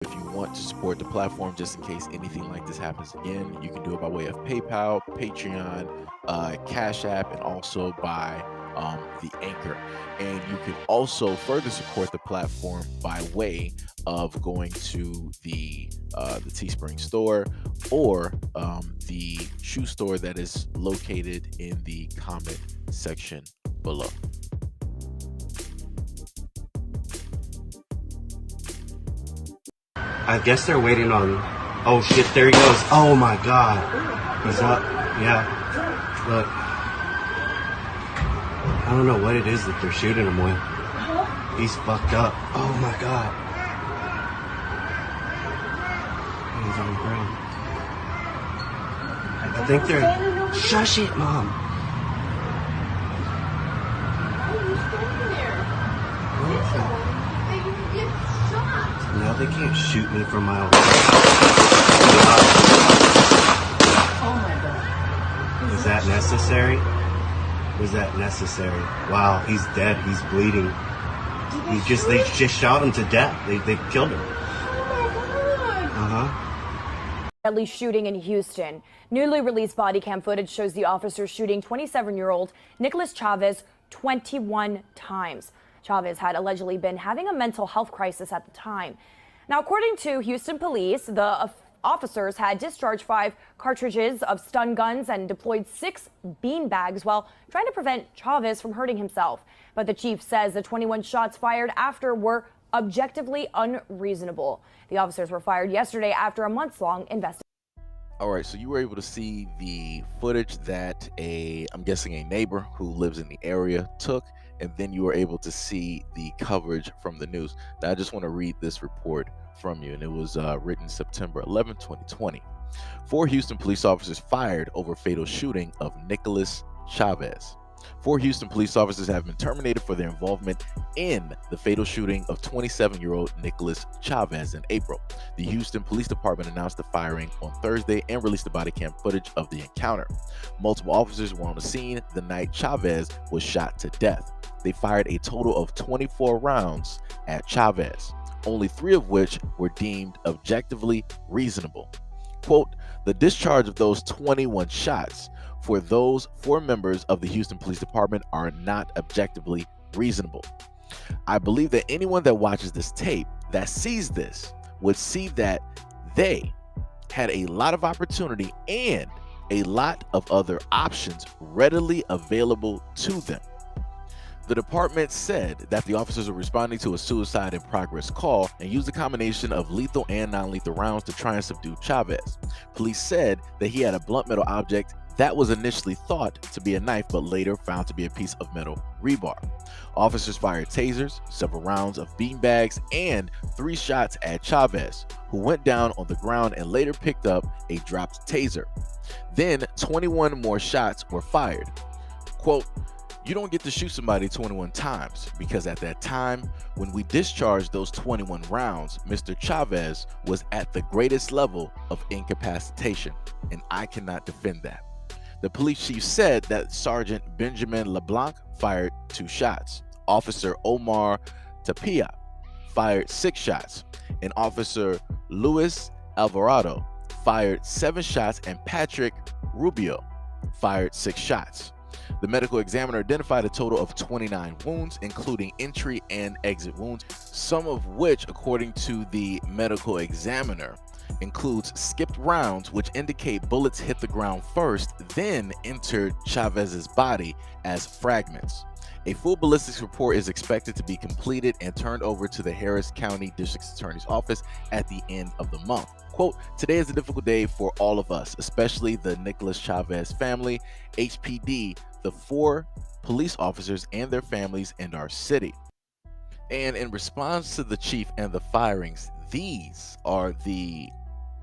If you want to support the platform just in case anything like this happens again, you can do it by way of PayPal, Patreon, Cash App, and also by the Anchor. And you can also further support the platform by way of going to the Teespring store or the shoe store that is located in the comment section below. I guess they're waiting on. Oh shit! There he goes. Oh my god, he's up. Yeah, look. I don't know what it is that they're shooting him with. He's fucked up. Oh my god. He's on the ground. I think they're. Shush it, mom. Now they can't shoot me from my own. Oh my god. Was that necessary? Was that necessary? Wow, he's dead. He's bleeding. They just shot him to death. They killed him. Deadly shooting in Houston. Newly released body cam footage shows the officer shooting 27-year-old Nicholas Chavez 21 times. Chavez had allegedly been having a mental health crisis at the time. Now, according to Houston police, the officers had discharged 5 cartridges of stun guns and deployed 6 beanbags while trying to prevent Chavez from hurting himself. But the chief says the 21 shots fired after were objectively unreasonable. The officers were fired yesterday after a months-long investigation. All right, so you were able to see the footage that I'm guessing a neighbor who lives in the area took, and then you were able to see the coverage from the news. Now, I just want to read this report from you, and it was written September 11, 2020. 4 Houston police officers fired over fatal shooting of Nicholas Chavez. 4 Houston police officers have been terminated for their involvement in the fatal shooting of 27-year-old Nicholas Chavez in April. The Houston Police Department announced the firing on Thursday and released the body cam footage of the encounter. Multiple officers were on the scene the night Chavez was shot to death. They fired a total of 24 rounds at Chavez, only 3 of which were deemed objectively reasonable. Quote, the discharge of those 21 shots for those 4 members of the Houston Police Department are not objectively reasonable. I believe that anyone that watches this tape that sees this would see that they had a lot of opportunity and a lot of other options readily available to them. The department said that the officers were responding to a suicide in progress call and used a combination of lethal and non-lethal rounds to try and subdue Chavez. Police said that he had a blunt metal object that was initially thought to be a knife but later found to be a piece of metal rebar. Officers fired tasers, several rounds of beanbags, and 3 shots at Chavez, who went down on the ground and later picked up a dropped taser. Then 21 more shots were fired. Quote, you don't get to shoot somebody 21 times because at that time, when we discharged those 21 rounds, Mr. Chavez was at the greatest level of incapacitation, and I cannot defend that. The police chief said that Sergeant Benjamin LeBlanc fired 2 shots. Officer Omar Tapia fired 6 shots, and Officer Luis Alvarado fired 7 shots, and Patrick Rubio fired 6 shots. The medical examiner identified a total of 29 wounds, including entry and exit wounds, some of which, according to the medical examiner, includes skipped rounds, which indicate bullets hit the ground first, then entered Chavez's body as fragments. A full ballistics report is expected to be completed and turned over to the Harris County District Attorney's Office at the end of the month. Quote, today is a difficult day for all of us, especially the Nicholas Chavez family, HPD, the 4 police officers and their families in our city. And in response to the chief and the firings, these are the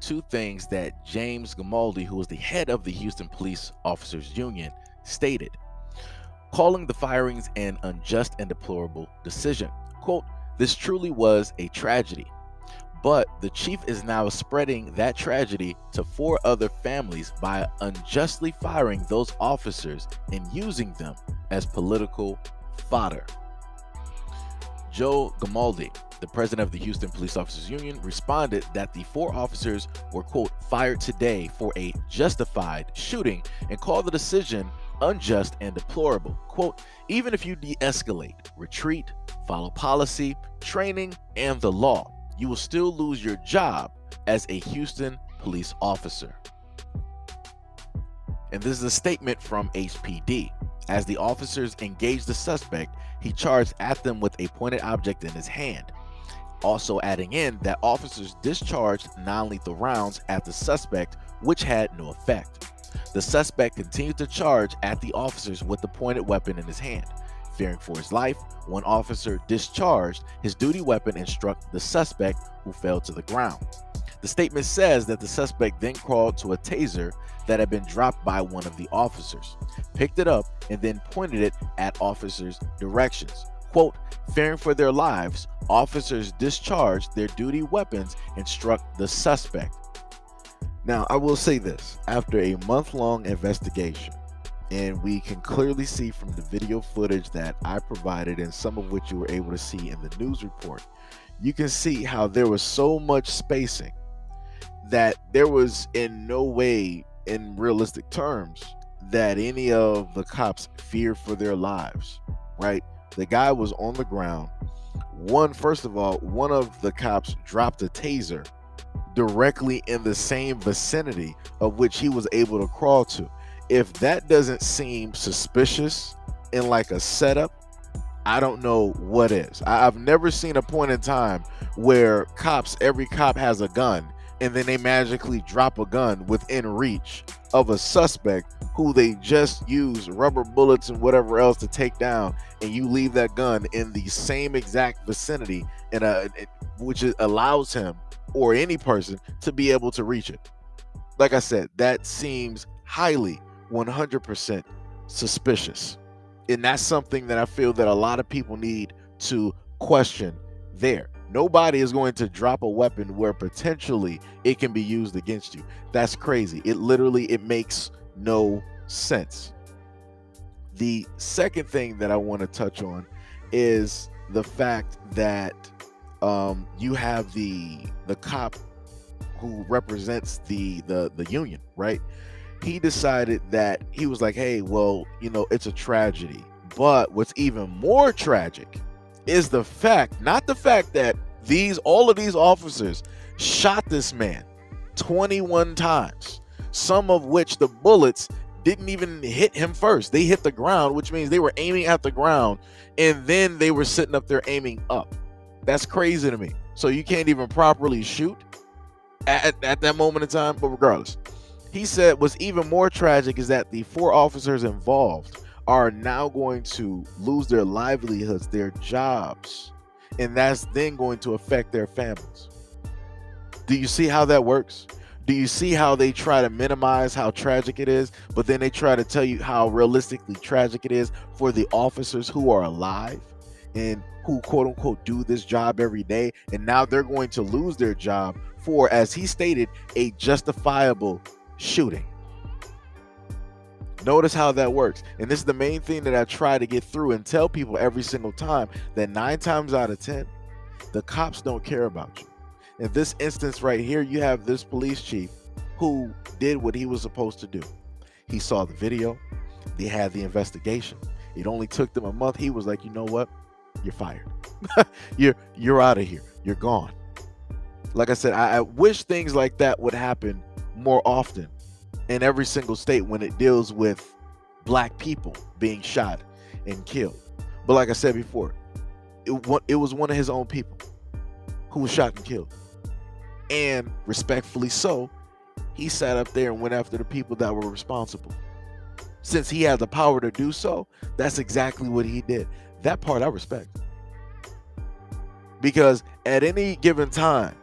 2 things that James Grimaldi, who was the head of the Houston Police Officers Union, stated, calling the firings an unjust and deplorable decision. Quote, this truly was a tragedy, but the chief is now spreading that tragedy to 4 other families by unjustly firing those officers and using them as political fodder. Joe Grimaldi, The president of the Houston Police Officers Union responded that the 4 officers were, quote, fired today for a justified shooting and called the decision unjust and deplorable. Quote, even if you de-escalate, retreat, follow policy, training, and the law, you will still lose your job as a Houston police officer. And this is a statement from HPD. As the officers engaged the suspect, he charged at them with a pointed object in his hand, also adding in that officers discharged non-lethal rounds at the suspect, which had no effect. The suspect continued to charge at the officers with the pointed weapon in his hand. Fearing for his life, one officer discharged his duty weapon and struck the suspect, who fell to the ground. The statement says that the suspect then crawled to a taser that had been dropped by one of the officers, picked it up, and then pointed it at officers' directions. Quote, fearing for their lives, officers discharged their duty weapons and struck the suspect. Now, I will say this, after a month-long investigation, and we can clearly see from the video footage that I provided and some of which you were able to see in the news report, you can see how there was so much spacing that there was in no way, in realistic terms, that any of the cops feared for their lives, right? The guy was on the ground. First of all, one of the cops dropped a taser directly in the same vicinity of which he was able to crawl to. If that doesn't seem suspicious in like a setup, I don't know what is. I've never seen a point in time where every cop has a gun and then they magically drop a gun within reach of a suspect who they just use rubber bullets and whatever else to take down, and you leave that gun in the same exact vicinity, which allows him or any person to be able to reach it. Like I said, that seems highly 100% suspicious. And that's something that I feel that a lot of people need to question there. Nobody is going to drop a weapon where potentially it can be used against you. That's crazy. It makes no sense. The second thing that I want to touch on is the fact that you have the cop who represents the union, right? He decided that he was like, hey, well, it's a tragedy. But what's even more tragic is the fact, not the fact that all of these officers shot this man 21 times, some of which the bullets didn't even hit him first. They hit the ground, which means they were aiming at the ground, and then they were sitting up there aiming up. That's crazy to me. So you can't even properly shoot at that moment in time. But regardless, he said what's even more tragic is that the 4 officers involved are now going to lose their livelihoods, their jobs, and that's then going to affect their families. Do you see how that works? Do you see how they try to minimize how tragic it is, but then they try to tell you how realistically tragic it is for the officers who are alive and who quote unquote do this job every day, and now they're going to lose their job for, as he stated, a justifiable shooting. Notice how that works. And this is the main thing that I try to get through and tell people every single time, that 9 times out of 10, the cops don't care about you. In this instance right here, you have this police chief who did what he was supposed to do. He saw the video. They had the investigation. It only took them a month. He was like, you know what? You're fired. You're out of here. You're gone. Like I said, I wish things like that would happen more often in every single state when it deals with black people being shot and killed. But like I said before, it was one of his own people who was shot and killed. And respectfully so, he sat up there and went after the people that were responsible. Since he had the power to do so, that's exactly what he did. That part I respect. Because at any given time,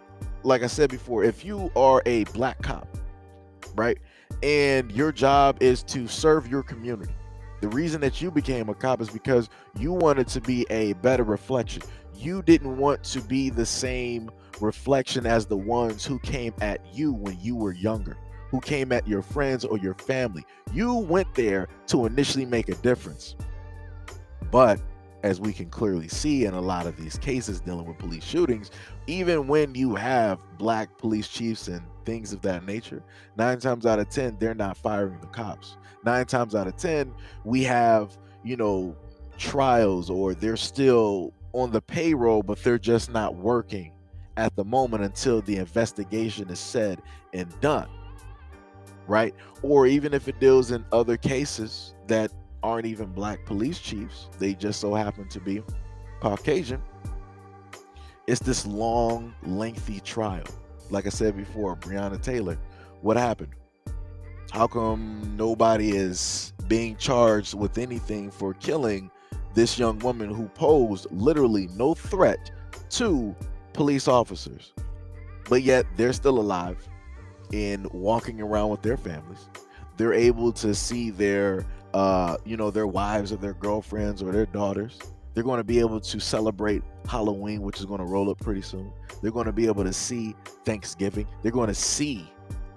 like I said before, if you are a black cop, right, and your job is to serve your community, the reason that you became a cop is because you wanted to be a better reflection. You didn't want to be the same reflection as the ones who came at you when you were younger, who came at your friends or your family. You went there to initially make a difference. But as we can clearly see in a lot of these cases dealing with police shootings, even when you have black police chiefs and things of that nature, 9 times out of 10, they're not firing the cops. 9 times out of 10, we have, trials, or they're still on the payroll, but they're just not working at the moment until the investigation is said and done, right? Or even if it deals in other cases that aren't even black police chiefs, they just so happen to be Caucasian, it's this long, lengthy trial. Like I said before, Breonna Taylor, what happened? How come nobody is being charged with anything for killing this young woman who posed literally no threat to police officers, but yet they're still alive and walking around with their families? They're able to see their their wives or their girlfriends or their daughters. They're going to be able to celebrate Halloween, which is going to roll up pretty soon. They're going to be able to see Thanksgiving. They're going to see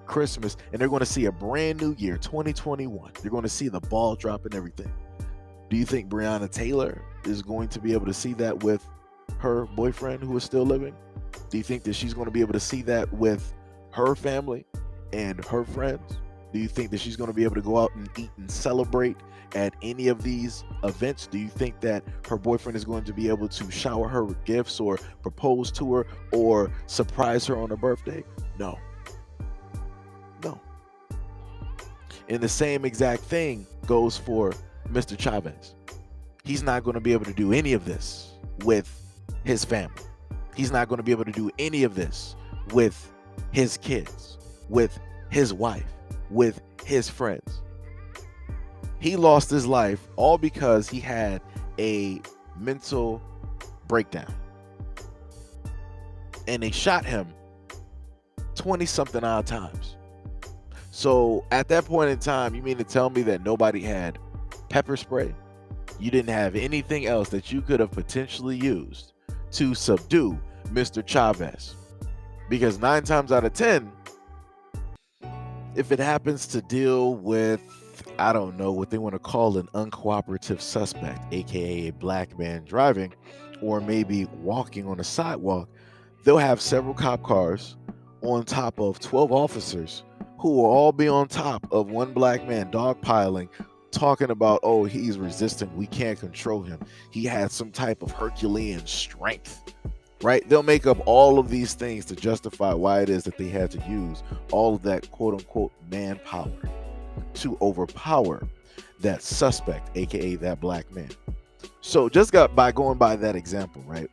Christmas, and they're going to see a brand new year, 2021. They're going to see the ball drop and everything. Do you think Breonna Taylor is going to be able to see that with her boyfriend who is still living? Do you think that she's going to be able to see that with her family and her friends? Do you think that she's going to be able to go out and eat and celebrate at any of these events? Do you think that her boyfriend is going to be able to shower her with gifts or propose to her or surprise her on her birthday? No. And the same exact thing goes for Mr. Chavez. He's not going to be able to do any of this with his family. He's not going to be able to do any of this with his kids, with his wife, with his friends. He lost his life all because he had a mental breakdown. And they shot him 20-something odd times. So at that point in time, you mean to tell me that nobody had pepper spray? You didn't have anything else that you could have potentially used to subdue Mr. Chavez? Because 9 times out of 10, if it happens to deal with, I don't know, what they want to call an uncooperative suspect, aka a black man driving, or maybe walking on a sidewalk, they'll have several cop cars on top of 12 officers who will all be on top of one black man dogpiling, talking about, oh, he's resistant, we can't control him, he had some type of Herculean strength, right? They'll make up all of these things to justify why it is that they had to use all of that quote-unquote manpower to overpower that suspect, aka that black man. So just by going by that example, right,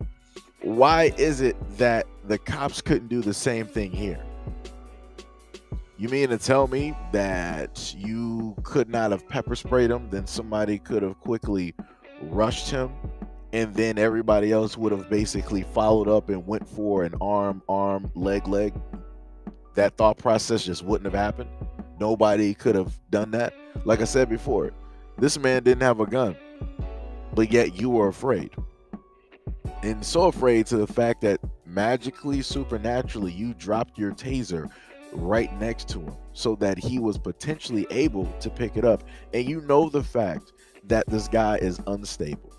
why is it that the cops couldn't do the same thing here? You mean to tell me that you could not have pepper sprayed him, then somebody could have quickly rushed him, and then everybody else would have basically followed up and went for an arm, leg? That thought process just wouldn't have happened. Nobody could have done that. Like I said before, this man didn't have a gun, but yet you were afraid. And so afraid to the fact that magically, supernaturally, you dropped your taser right next to him so that he was potentially able to pick it up. And you know the fact that this guy is unstable,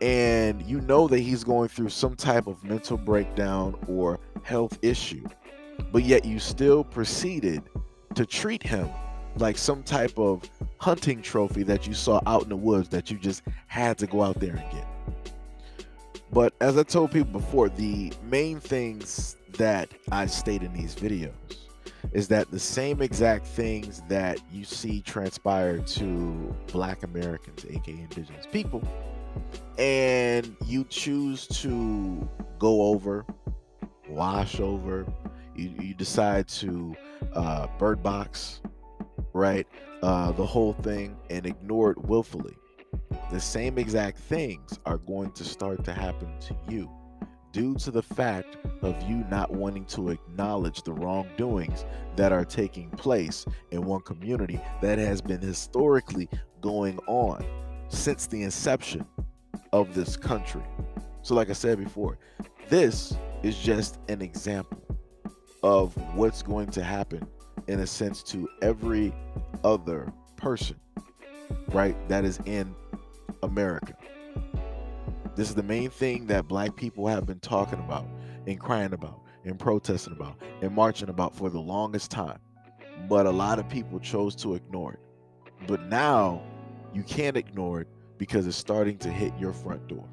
and you know that he's going through some type of mental breakdown or health issue, but yet you still proceeded to treat him like some type of hunting trophy that you saw out in the woods that you just had to go out there and get. But as I told people before, the main things that I state in these videos is that the same exact things that you see transpire to Black Americans, aka indigenous people, and you choose to go over, wash over, you decide to bird box, right, the whole thing, and ignore it willfully. The same exact things are going to start to happen to you due to the fact of you not wanting to acknowledge the wrongdoings that are taking place in one community that has been historically going on since the inception of this country. So like I said before, this is just an example of what's going to happen in a sense to every other person, right, that is in America. This is the main thing that black people have been talking about and crying about and protesting about and marching about for the longest time. But a lot of people chose to ignore it. But now you can't ignore it because it's starting to hit your front door.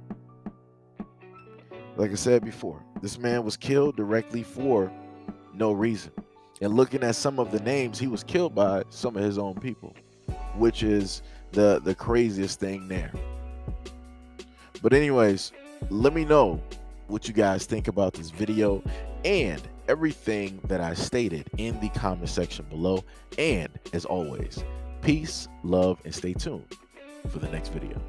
Like I said before, this man was killed directly for no reason. And looking at some of the names, he was killed by some of his own people, which is the craziest thing there. But anyways, let me know what you guys think about this video and everything that I stated in the comment section below. And as always, peace, love, and stay tuned for the next video.